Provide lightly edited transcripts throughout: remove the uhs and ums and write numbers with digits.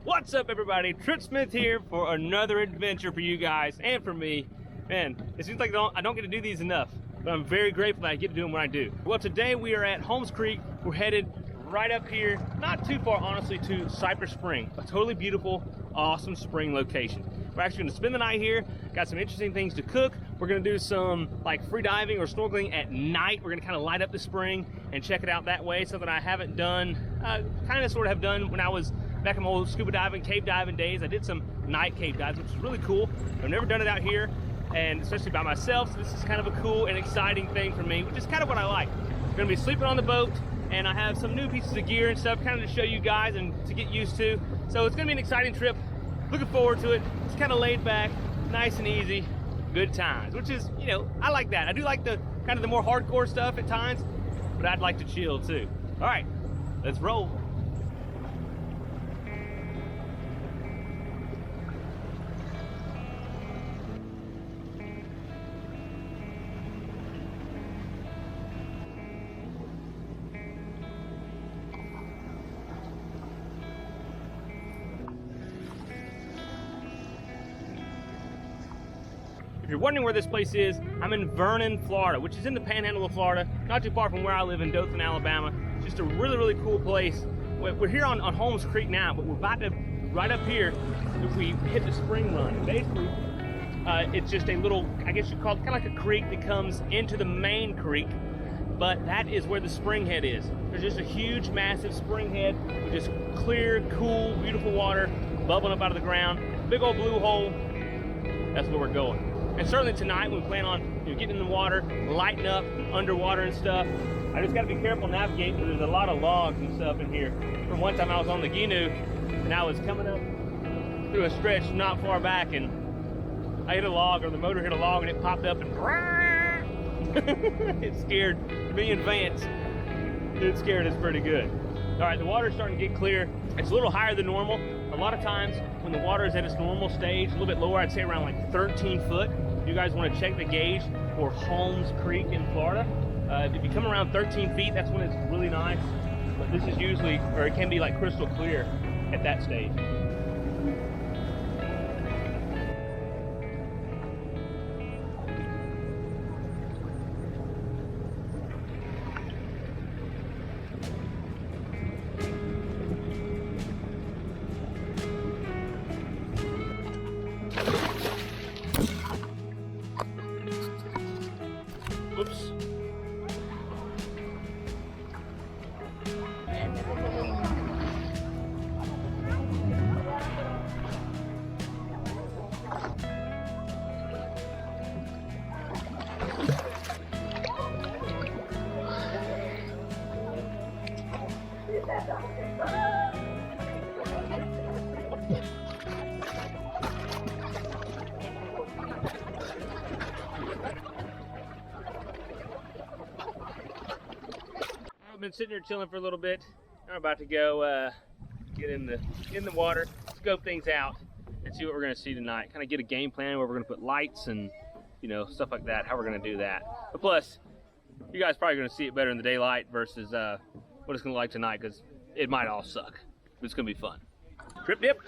What's up, everybody? Trip Smith here for another adventure for you guys and for me. Man, it seems like I don't get to do these enough, but I'm very grateful that I get to do them when I do. Well, today we are at Holmes Creek. We're headed right up here, not too far, honestly, to Cypress Spring, a totally beautiful, awesome spring location. We're actually going to spend the night here. Got some interesting things to cook. We're going to do some like free diving or snorkeling at night. We're going to kind of light up the spring and check it out that way. Something I haven't done, kind of sort of have done when I was back in my old scuba diving, cave diving days. I did some night cave dives, which is really cool. I've never done it out here, and especially by myself. So this is kind of a cool and exciting thing for me, which is kind of what I like. I'm going to be sleeping on the boat, and I have some new pieces of gear and stuff kind of to show you guys and to get used to. So it's going to be an exciting trip. Looking forward to it. It's kind of laid back, nice and easy, good times, which is, you know, I like that. I do like the kind of the more hardcore stuff at times, but I'd like to chill too. All right, let's roll. If you're wondering where this place is, I'm in Vernon, Florida, which is in the panhandle of Florida, not too far from where I live in Dothan, Alabama. Just a really, really cool place. We're here on Holmes Creek now, but we're about to, right up here, if we hit the spring run. Basically, it's just a little, I guess you call it kind of like a creek that comes into the main creek, but that is where the spring head is. There's just a huge, massive spring head with just clear, cool, beautiful water bubbling up out of the ground. Big old blue hole. That's where we're going. And certainly tonight, we plan on getting in the water, lighting up underwater and stuff. I just got to be careful navigating because there's a lot of logs and stuff in here. From one time I was on the Ginu and I was coming up through a stretch not far back, and I hit a log, or the motor hit a log, and it popped up and it scared me and Vance. It scared us pretty good. All right, the water's starting to get clear. It's a little higher than normal. A lot of times when the water is at its normal stage, a little bit lower, I'd say around like 13 foot. If you guys want to check the gauge for Holmes Creek in Florida, if you come around 13 feet, that's when it's really nice. But this is usually, or it can be like crystal clear at that stage. Whoops. I've been sitting here chilling for a little bit. I'm about to go get in the water, scope things out, and see what we're going to see tonight. Kind of get a game plan where we're going to put lights and, you know, stuff like that, how we're going to do that. But plus, you guys probably going to see it better in the daylight versus what it's going to like tonight, because it might all suck. But it's going to be fun. Trip dip.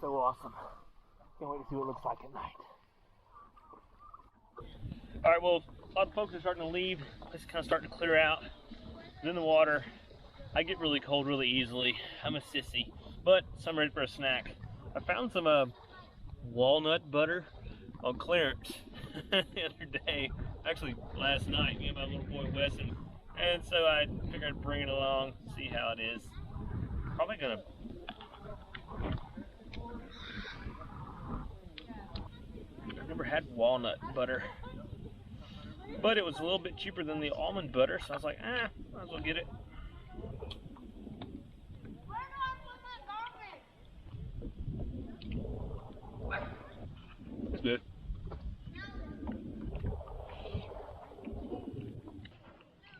so awesome. Can't wait to see what it looks like at night. All right, well, a lot of folks are starting to leave. It's kind of starting to clear out. I'm in the water. I get really cold really easily. I'm a sissy, but so I'm ready for a snack. I found some walnut butter on clearance the other day, actually last night, me and my little boy Wesson. And so I figured I'd bring it along, see how it is. Probably gonna. I've never had walnut butter, but it was a little bit cheaper than the almond butter, so I was like, might as well get it. It's good.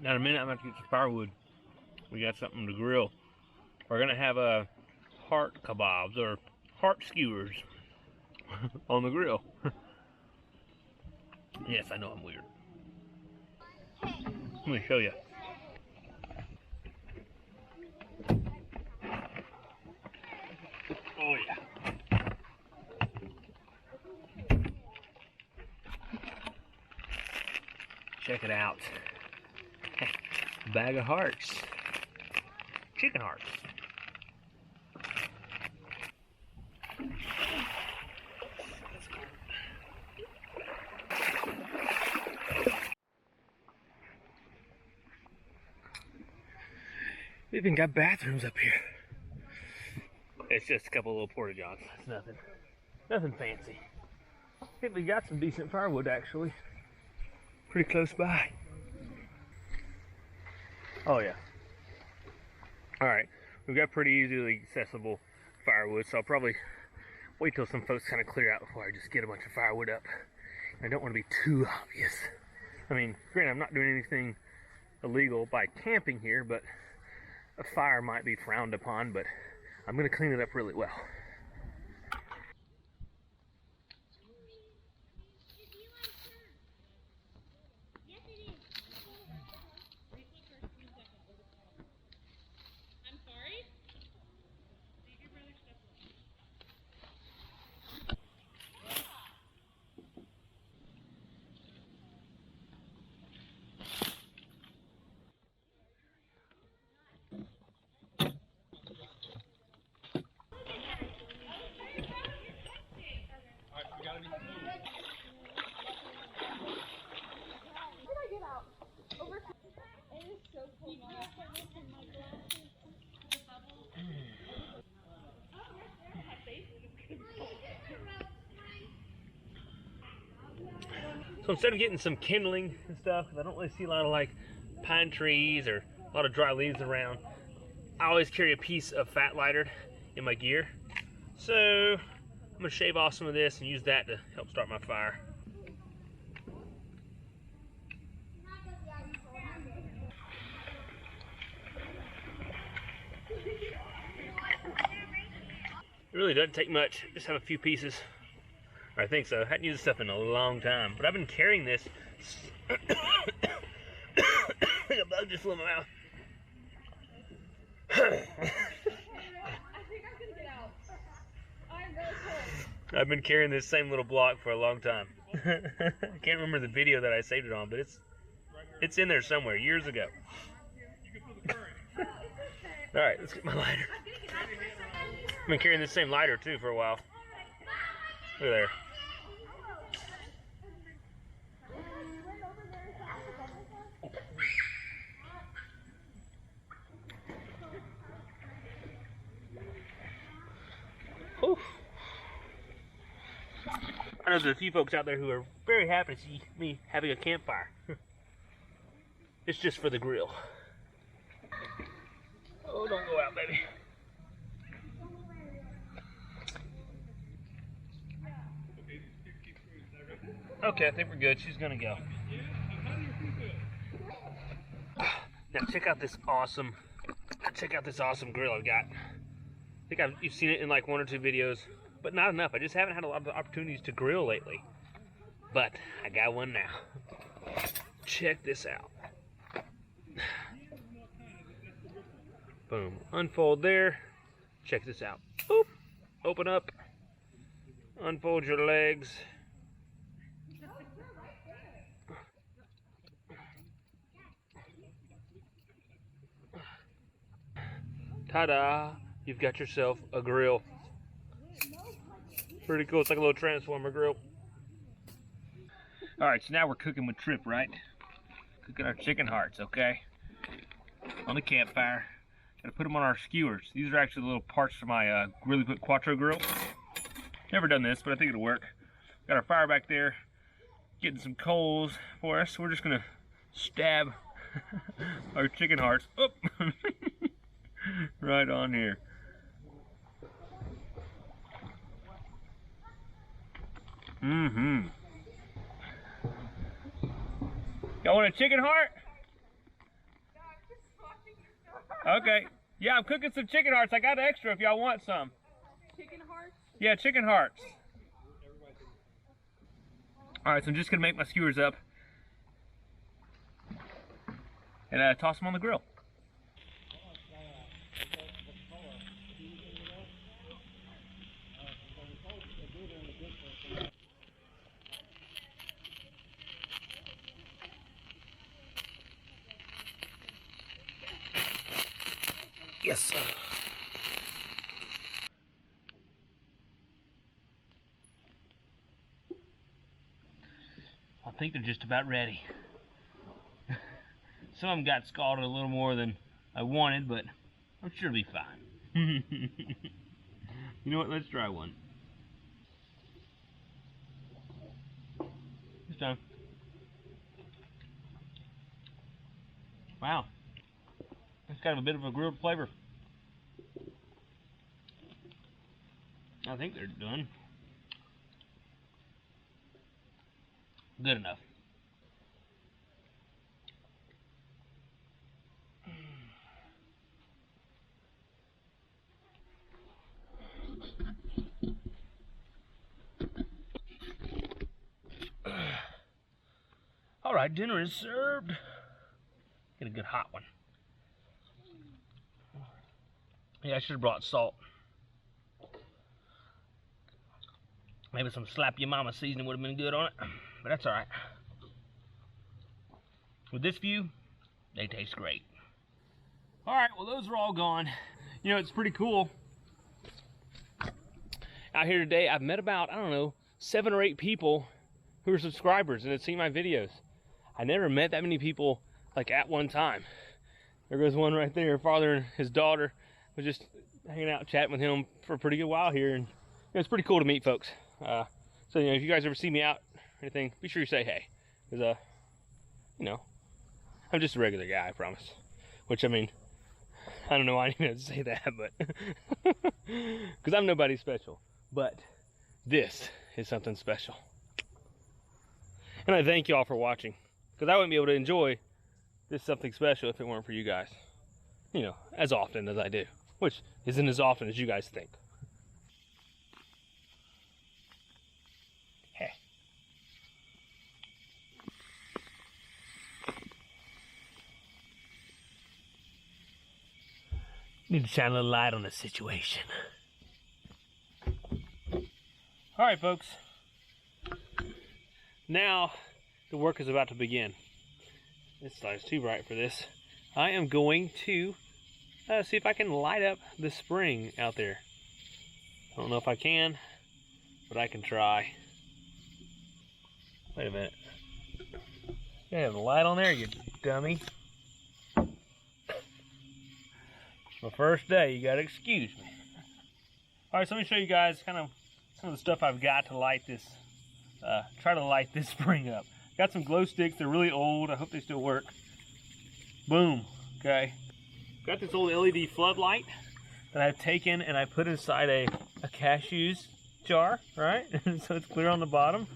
Now in a minute I'm going to get some firewood. We got something to grill. We're going to have heart kebabs or heart skewers on the grill. Yes, I know I'm weird. Let me show you. Oh yeah. Check it out. Bag of hearts. Chicken hearts. We even got bathrooms up here. It's just a couple little porta johns. It's nothing fancy. I think we got some decent firewood actually. Pretty close by. Oh yeah. Alright, we've got pretty easily accessible firewood, so I'll probably wait till some folks kind of clear out before I just get a bunch of firewood up. I don't want to be too obvious. I mean, granted, I'm not doing anything illegal by camping here, but a fire might be frowned upon, but I'm going to clean it up really well. So instead of getting some kindling and stuff, because I don't really see a lot of like pine trees or a lot of dry leaves around, I always carry a piece of fat lighter in my gear. So I'm gonna shave off some of this and use that to help start my fire. It really doesn't take much, just have a few pieces. I think so. I hadn't used this stuff in a long time, but I've been carrying this. I think a bug just flew in my mouth. I've been carrying this same little block for a long time. I can't remember the video that I saved it on, but it's in there somewhere years ago. All right, let's get my lighter. I've been carrying this same lighter too for a while. Look there. Oof. I know there's a few folks out there who are very happy to see me having a campfire. It's just for the grill. Oh, don't go out, baby. Okay, I think we're good. She's gonna go. Now check out this awesome grill I've got. I think you've seen it in like 1 or 2 videos, but not enough. I just haven't had a lot of opportunities to grill lately. But I got one now. Check this out. Boom. Unfold there. Check this out. Boop. Open up. Unfold your legs. Ta-da! You've got yourself a grill. Pretty cool. It's like a little transformer grill. All right, so now we're cooking with Trip, right? Cooking our chicken hearts, okay? On the campfire. Gotta put them on our skewers. These are actually the little parts for my Really Put Quattro grill. Never done this, but I think it'll work. Got our fire back there, getting some coals for us. We're just gonna stab our chicken hearts up right on here. Mm-hmm. Y'all want a chicken heart? Okay. Yeah, I'm cooking some chicken hearts. I got extra if y'all want some. Chicken hearts? Yeah, chicken hearts. Alright, so I'm just going to make my skewers up and toss them on the grill. Yes, sir. I think they're just about ready. Some of them got scalded a little more than I wanted, but I'm sure it'll be fine. You know what? Let's try one. This time. Wow. It's kind of a bit of a grilled flavor. I think they're done. Good enough. All right, dinner is served. Get a good hot one. Yeah, I should have brought salt. Maybe some slap your mama seasoning would have been good on it, but that's all right. With this view, they taste great. All right, well, those are all gone. You know, it's pretty cool. Out here today, I've met about, I don't know, 7 or 8 people who are subscribers and have seen my videos. I never met that many people, like, at one time. There goes one right there. Father and his daughter was just hanging out, chatting with him for a pretty good while here, and it's pretty cool to meet folks. So, you know, if you guys ever see me out or anything, be sure you say hey, because, you know, I'm just a regular guy, I promise. Which, I mean, I don't know why I even have to say that, but because I'm nobody special. But this is something special. And I thank y'all for watching, because I wouldn't be able to enjoy this something special if it weren't for you guys. You know, as often as I do, which isn't as often as you guys think. Hey. Need to shine a little light on the situation. All right, folks. Now the work is about to begin. This light's too bright for this. I am going to see if I can light up the spring out there. I don't know if I can, but I can try. Wait a minute. You have a light on there, you dummy. It's my first day, you gotta excuse me. Alright, so let me show you guys kind of some of the stuff I've got to light this, try to light this spring up. Got some glow sticks, they're really old, I hope they still work. Boom, okay. Got this old LED floodlight that I've taken and I put inside a cashews jar, right? So it's clear on the bottom.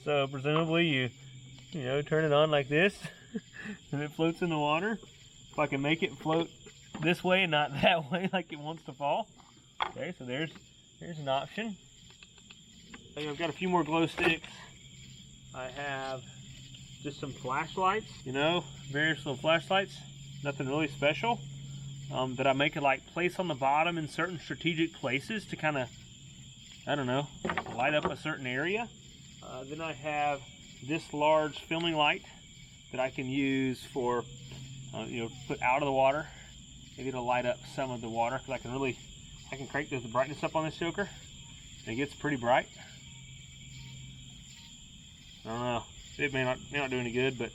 So presumably you know, turn it on like this and it floats in the water. If I can make it float this way and not that way like it wants to fall. Okay, so there's an option. I've got a few more glow sticks. I have just some flashlights, you know, various little flashlights. Nothing really special. That I make it like place on the bottom in certain strategic places to kind of I don't know, light up a certain area. Then I have this large filming light that I can use for, put out of the water. Maybe it'll light up some of the water, because I can crank the brightness up on this joker, and it gets pretty bright. I don't know, it may not do any good, but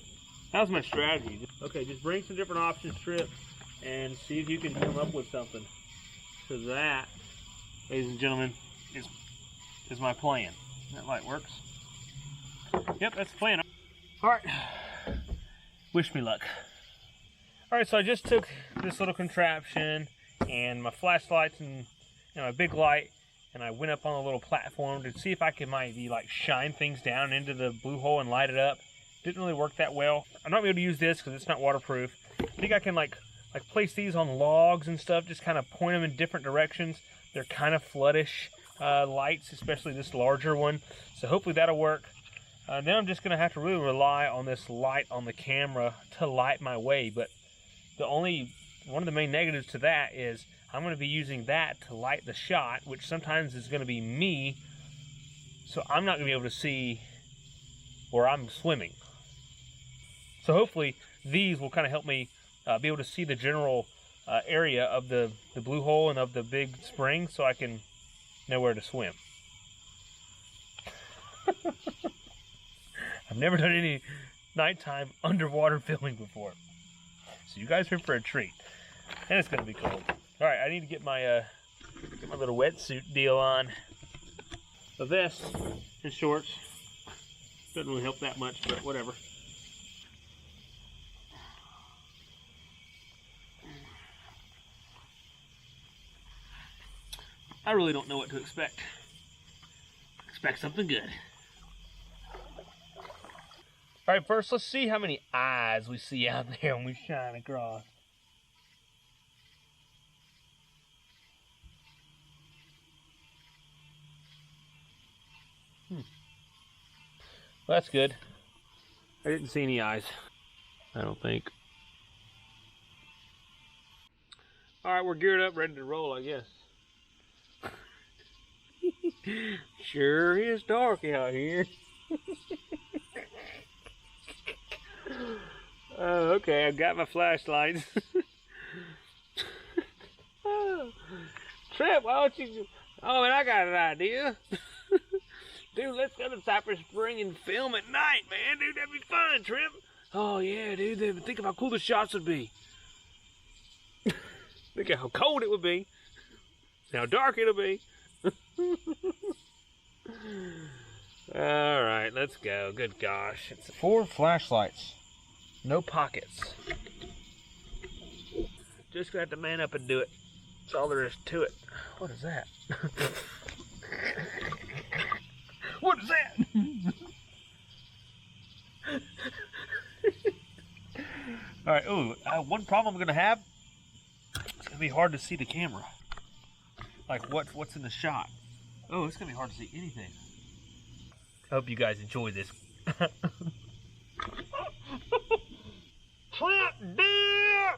that was my strategy. Okay, just bring some different options, Trip, and see if you can come up with something. So that, ladies and gentlemen, is my plan. That light works. Yep, that's the plan. All right, wish me luck. All right, so I just took this little contraption and my flashlights and my big light, and I went up on a little platform to see if I could maybe like shine things down into the blue hole and light it up. Didn't really work that well. I'm not gonna be able to use this because it's not waterproof. I think I can like place these on logs and stuff, just kind of point them in different directions. They're kind of floodish lights, especially this larger one. So hopefully that'll work. Then I'm just gonna have to really rely on this light on the camera to light my way. But one of the main negatives to that is I'm gonna be using that to light the shot, which sometimes is gonna be me. So I'm not gonna be able to see where I'm swimming. So hopefully these will kind of help me be able to see the general area of the blue hole and of the big spring, so I can know where to swim. I've never done any nighttime underwater filming before, so you guys are in for a treat, and it's gonna be cold. All right, I need to get my little wetsuit deal on. A vest and shorts doesn't really help that much, but whatever. I really don't know what to expect. Expect something good. All right, first let's see how many eyes we see out there when we shine across. Well, that's good. I didn't see any eyes, I don't think. All right, we're geared up, ready to roll, I guess. Sure is dark out here. Okay, I've got my flashlights. Trip, why don't you... Oh, man, I got an idea. Dude, let's go to Cypress Spring and film at night, man. Dude, that'd be fun, Trip. Oh, yeah, dude. Think of how cool the shots would be. Think of how cold it would be. How dark it'll be. All right, let's go. Good gosh. It's 4 flashlights. No pockets. Just gonna have to man up and do it. That's all there is to it. What is that? What is that? All right. Ooh, one problem I'm gonna have. It's gonna be hard to see the camera. Like what's in the shot. Oh, it's gonna be hard to see anything. I hope you guys enjoy this. Trap deer!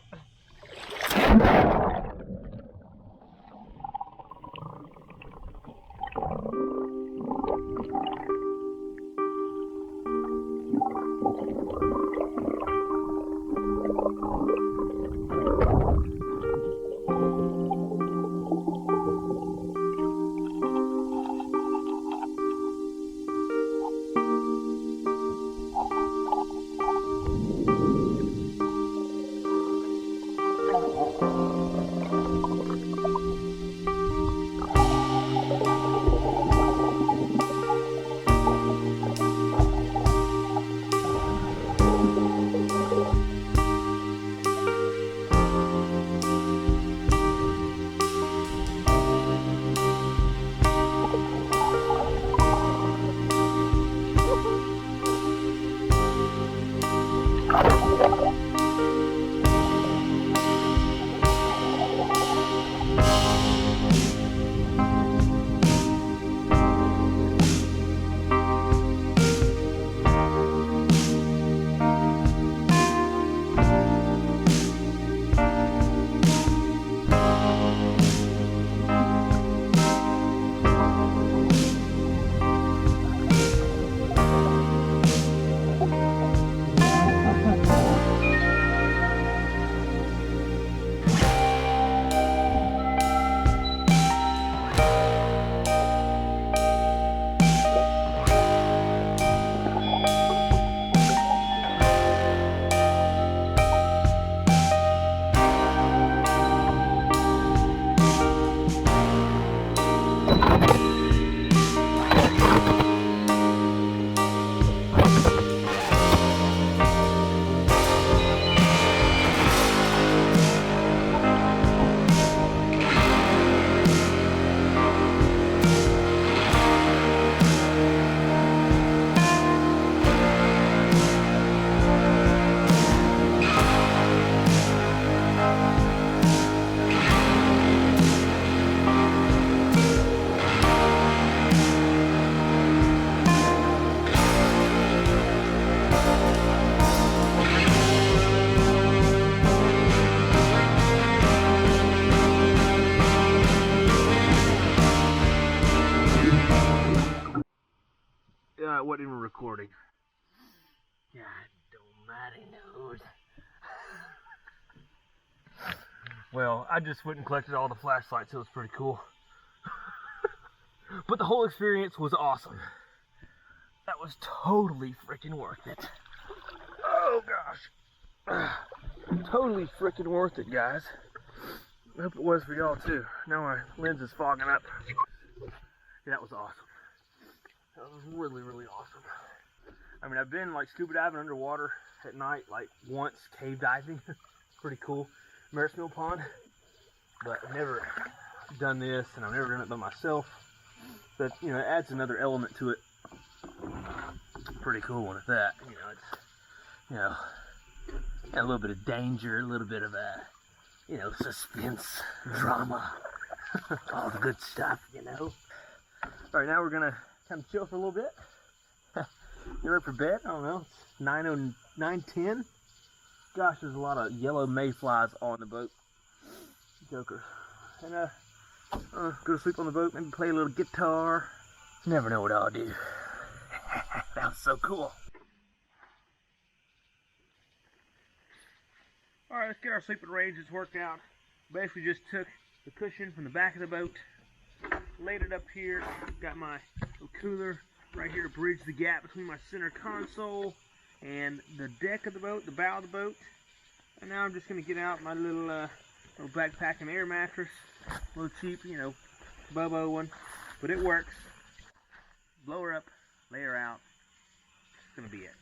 recording. God almighty knows. Well, I just went and collected all the flashlights, so it was pretty cool. But the whole experience was awesome. That was totally freaking worth it. Oh gosh. Totally freaking worth it, guys. I hope it was for y'all too. Now my lens is fogging up. Yeah, that was awesome. That was really, really awesome. I mean, I've been like scuba diving underwater at night, like once cave diving. Pretty cool. Merritt's Mill Pond. But I've never done this, and I've never done it by myself. But, you know, it adds another element to it. Pretty cool one at that. You know, it's, you know, a little bit of danger, a little bit of you know, suspense, drama, all the good stuff, you know. All right, now we're gonna kind of chill for a little bit. You ready for bed? I don't know. It's 9:10. Gosh, there's a lot of yellow mayflies on the boat. Jokers. And go to sleep on the boat. Maybe play a little guitar. Never know what I'll do. That was so cool. All right, let's get our sleeping arrangements worked out. Basically, just took the cushion from the back of the boat, laid it up here. Got my little cooler right here to bridge the gap between my center console and the deck of the boat, the bow of the boat. And now I'm just gonna get out my little backpack and air mattress, a little cheap, you know, Bobo one, but it works. Blow her up, lay her out. It's gonna be it.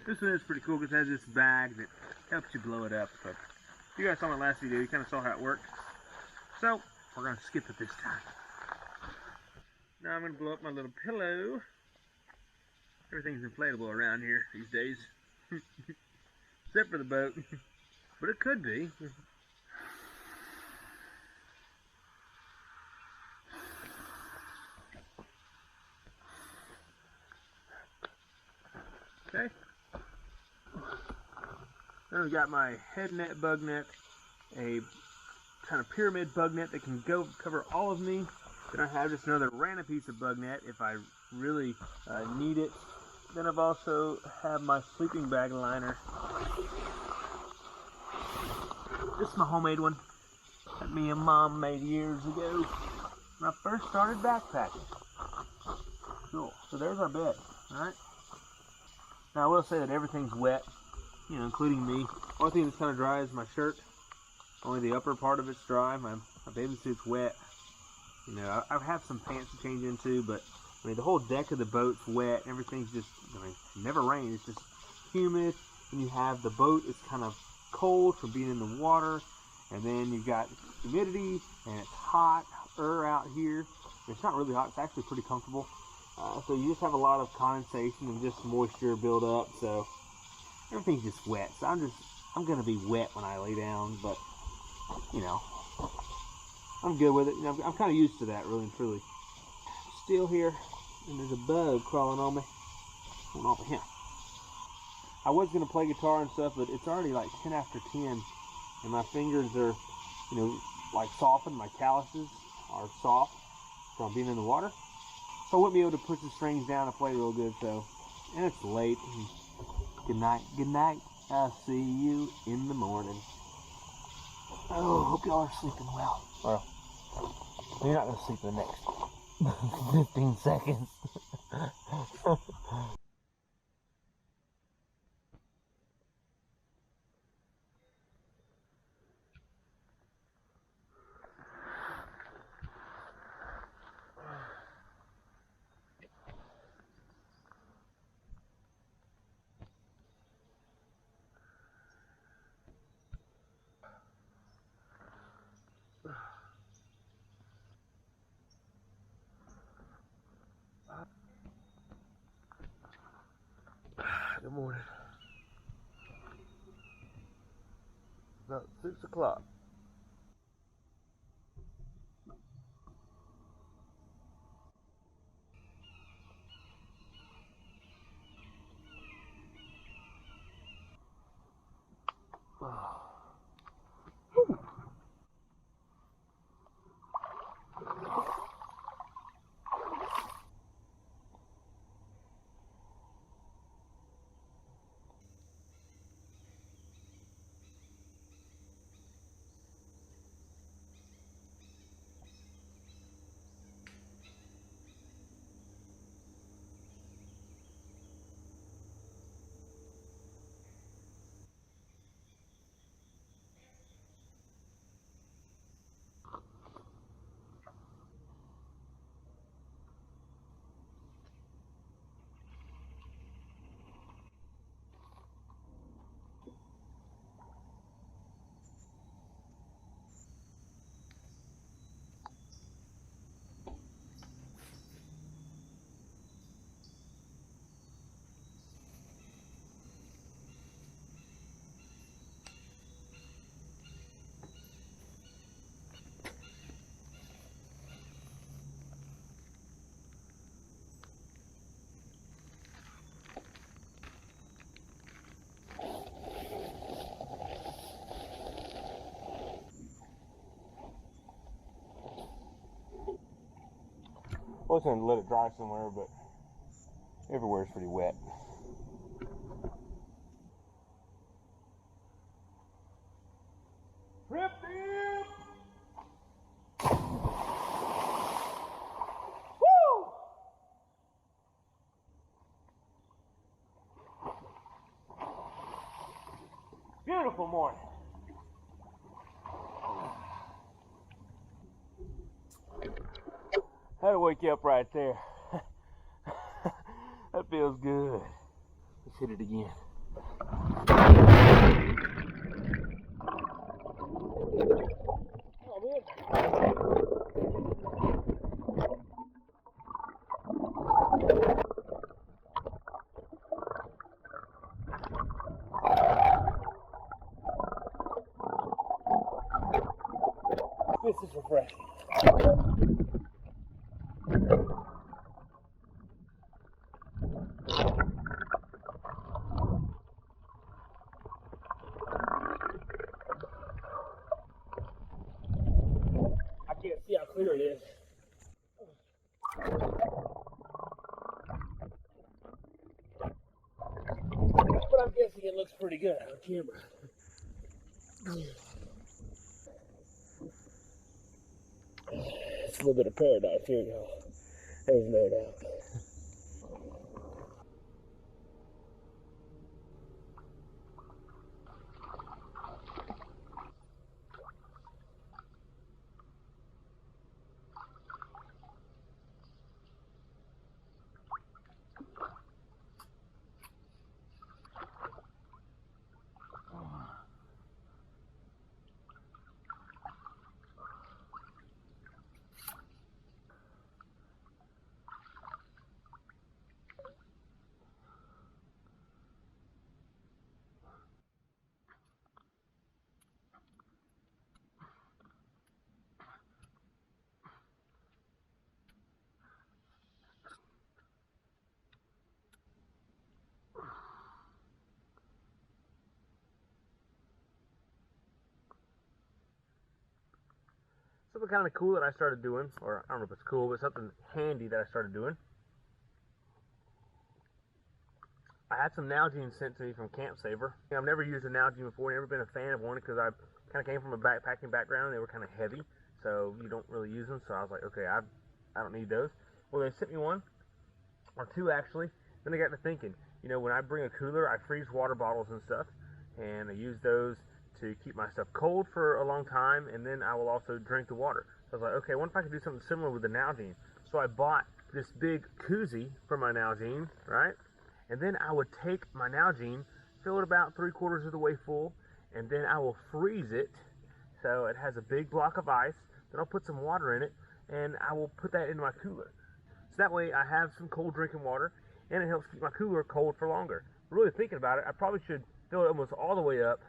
This one is pretty cool because it has this bag that helps you blow it up. But if you guys saw my last video, you kind of saw how it worked. So we're gonna skip it this time. Now I'm gonna blow up my little pillow. Everything's inflatable around here these days. Except for the boat. But it could be. Okay. Then I've got my head net, bug net, a kind of pyramid bug net that can go cover all of me. Then I have just another random piece of bug net if I really need it. Then I've also have my sleeping bag liner. This is my homemade one that me and Mom made years ago when I first started backpacking. Cool. So there's our bed. Alright. Now I will say that everything's wet, you know, including me. Only thing that's kind of dry is my shirt. Only the upper part of it's dry. My bathing suit's wet. You know, I have some pants to change into, but I mean, the whole deck of the boat's wet. Everything's just, I mean, it never rains. It's just humid. And you have the boat is kind of cold from being in the water. And then you've got humidity, and it's hot out here. It's not really hot. It's actually pretty comfortable. So you just have a lot of condensation and just moisture build up. So everything's just wet. So I'm gonna be wet when I lay down, but you know, I'm good with it. You know, I'm kind of used to that, really and truly. Still here, and there's a bug crawling on me. Going on him. I was gonna play guitar and stuff, but it's already like 10 after 10, and my fingers are, you know, like softened. My calluses are soft from being in the water. So I wouldn't be able to push the strings down and play real good. So, and it's late. Good night. Good night. I'll see you in the morning. Oh, hope y'all are sleeping well. Well, you're not gonna sleep in the next 15 seconds. Good morning. About 6 o'clock. was going to let it dry somewhere, but everywhere is pretty wet. Trip in! Woo! Beautiful morning. That'll wake you up right there. That feels good. Let's hit it again. Oh, man. This is refreshing. I can't see how clear it is. But I'm guessing it looks pretty good on camera. It's a little bit of paradise here, y'all. There's no doubt. Something kind of cool that I started doing, or I don't know if it's cool, but something handy that I started doing. I had some Nalgene sent to me from Camp Saver. I've never used a Nalgene before, never been a fan of one because I kind of came from a backpacking background and they were kind of heavy, so you don't really use them. So I was like, okay, I don't need those. Well, they sent me one, or two actually. Then I got to thinking, you know, when I bring a cooler, I freeze water bottles and stuff, and I use those to keep my stuff cold for a long time, and then I will also drink the water. So I was like, okay, what if I could do something similar with the Nalgene? So I bought this big koozie for my Nalgene, right? And then I would take my Nalgene, fill it about 3/4 of the way full, and then I will freeze it so it has a big block of ice. Then I'll put some water in it, and I will put that into my cooler. So that way I have some cold drinking water, and it helps keep my cooler cold for longer. Really thinking about it, I probably should fill it almost all the way up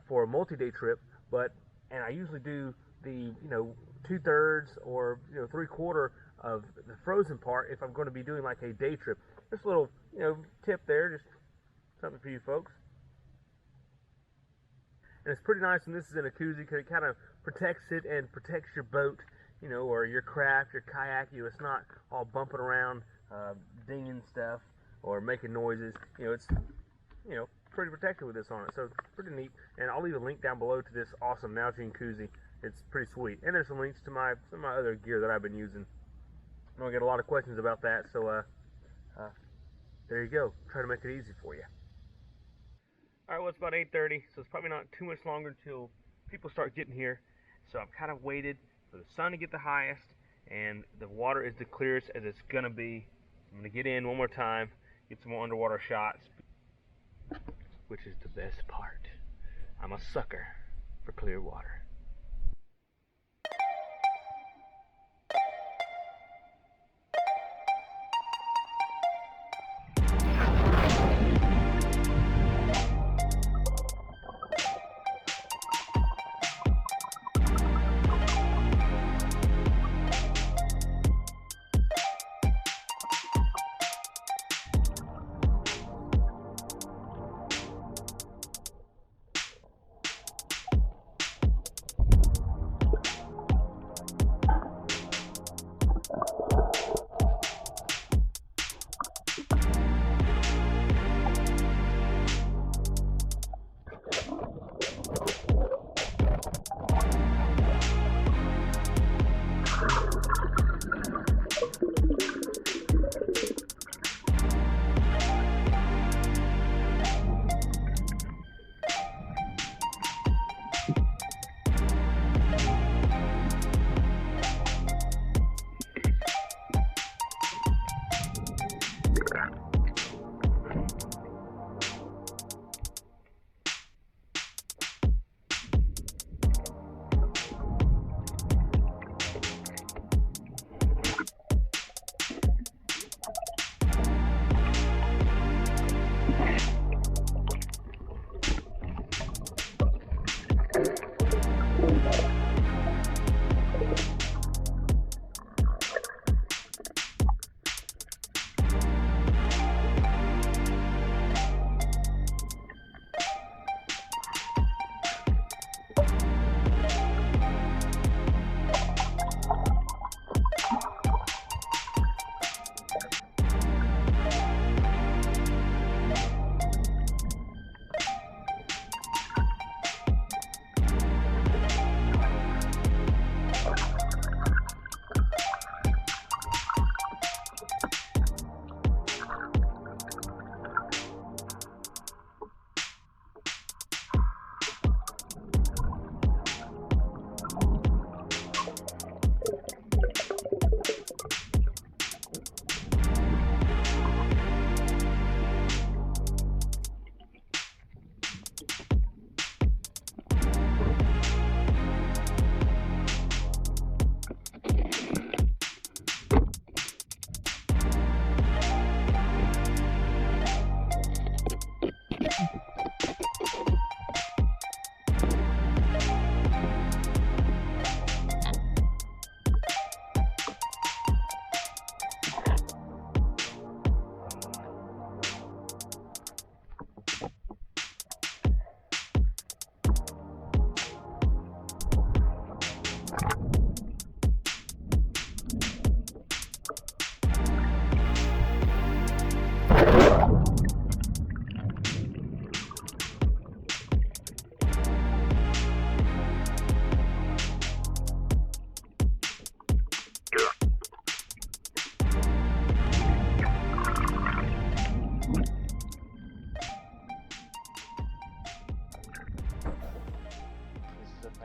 for a multi-day trip, and I usually do the 2/3 or 3/4 of the frozen part if I'm going to be doing like a day trip. Just a little tip there, just something for you folks. And it's pretty nice when this is in a koozie because it kind of protects it and protects your boat, or your craft, your kayak. It's not all bumping around, dinging stuff or making noises. It's pretty protected with this on it, so it's pretty neat. And I'll leave a link down below to this awesome Nalgene koozie. It's pretty sweet, and there's some links to some of my other gear that I've been using. I'm gonna get a lot of questions about that, so there you go. Try to make it easy for you. All right, well, it's about 8:30, so it's probably not too much longer until people start getting here. So I've kind of waited for the sun to get the highest, and the water is the clearest as it's gonna be. I'm gonna get in one more time, get some more underwater shots, which is the best part. I'm a sucker for clear water.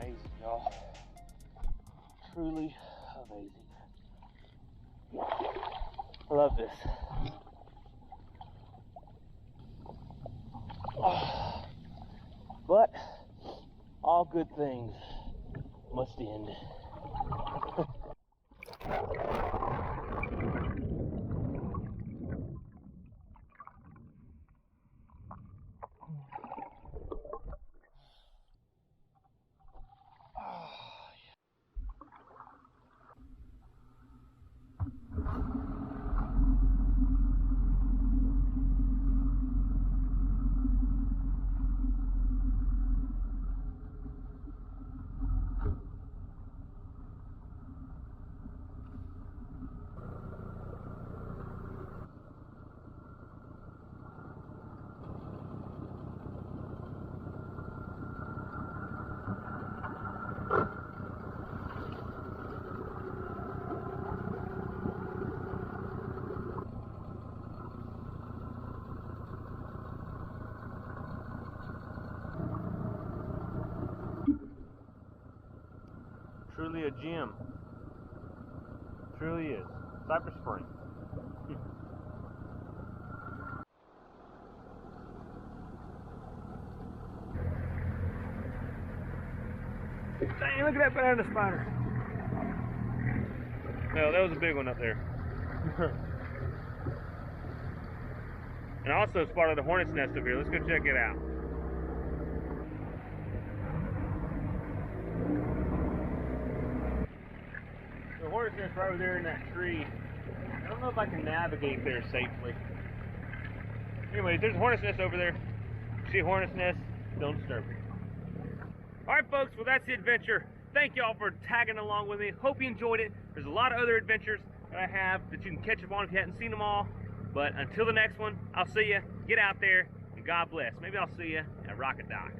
amazing, y'all. Truly amazing. I love this. But all good things must end. Truly a gem. Truly is. Cypress Spring. Dang, look at that banana spider. No, that was a big one up there. And also spotted a hornet's nest up here. Let's go check it out. The hornet's nest right over there in that tree. I don't know if I can navigate there safely. Anyway, there's a hornet's nest over there. See a hornet's nest? Don't disturb it. Alright folks, well that's the adventure. Thank y'all for tagging along with me. Hope you enjoyed it. There's a lot of other adventures that I have that you can catch up on if you hadn't seen them all. But until the next one, I'll see you. Get out there and God bless. Maybe I'll see you at Rocket Dock.